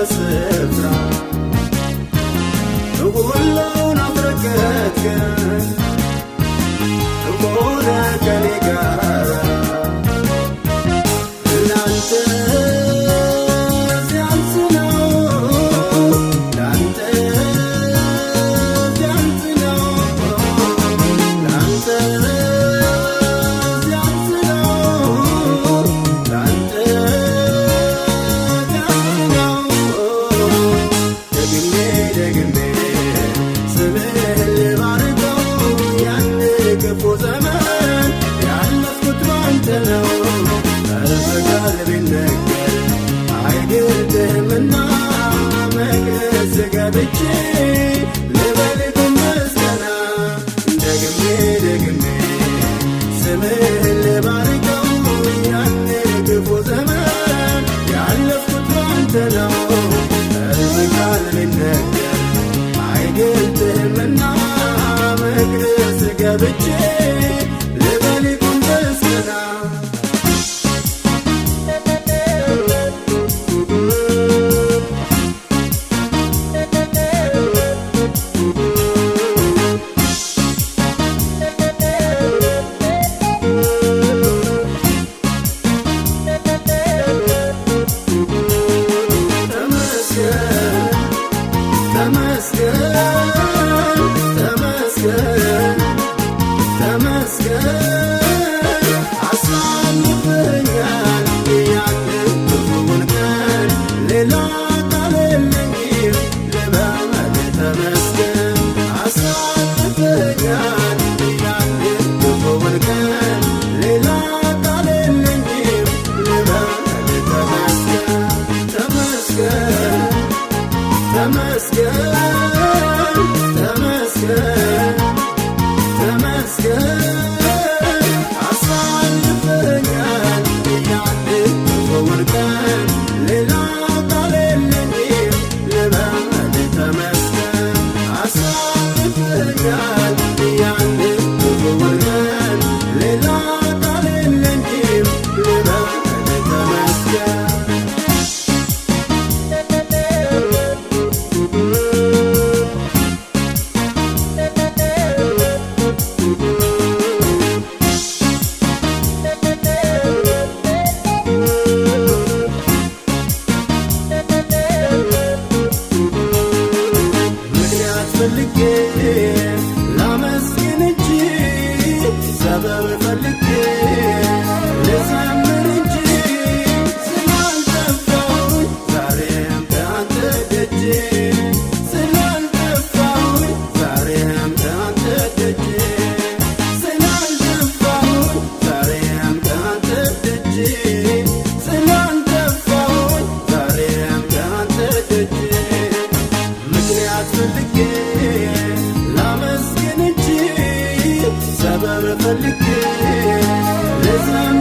በስፍራ ሁሉን አስረገጥከን ሆነ ከኔ ጋር ላንተ ሲያንስ ነው ላንተ ሲያንስ ነው ላንተ ሲያንስ ነው ላንተ ሲያንስ ነው ደግሜ ደግሜ ስምህን ልባርከው ያን ክፉ ዘመን ያለፍኩት ባንተ ነው በቃል ቢነገር አይገልጥህምና መቅደስ ገብቼ ልበል ምስጋና ደግሜ ደግሜ ስምህን ልባርከው ያን ክፉ ዘመን ያለፍኩት ባንተ ነው በቃል ቢነገር አይገልጥህምና መቅደስ ገብቼ ልበል ምስጋና ተመስገን ተመስገን አሳልፈኛል ያንን ክፉውን ቀን ሌላ ቃል የለኝም ልበል ተመስገን አሳልፈኛል ያንን ክፉውን ቀን ሌላ ቃል የለኝም ልበል ተመስገን ተመስገን ተመስገን ተመስገን አሳልፈኛል ያንን ክፉውን ቀን ሌላ ቃል የለኝም ልበል ተመስገን አሳልፈኛል ያንን ክፉውን ቀን ሌላ ቃል የለኝም ልበል ተመስገን ፈልጌ ላመስግን እንጂ ሰበብ ፈልጌ ልዘምር እንጂ ስላልጠፋሁኝ ዛሬም ከአንተ ደጄ ስላልጠፋሁኝ ዛሬም ከአንተ ደጄ ስላልጠፋሁኝ ዛሬም ከአንተ ደጄ ስላልጠፋሁኝ ዛሬም ከአንተ ደጄ ምክንያት ፈልጌ ላመስግን እንጂ ሰበብ ፈልጌ ልዘምር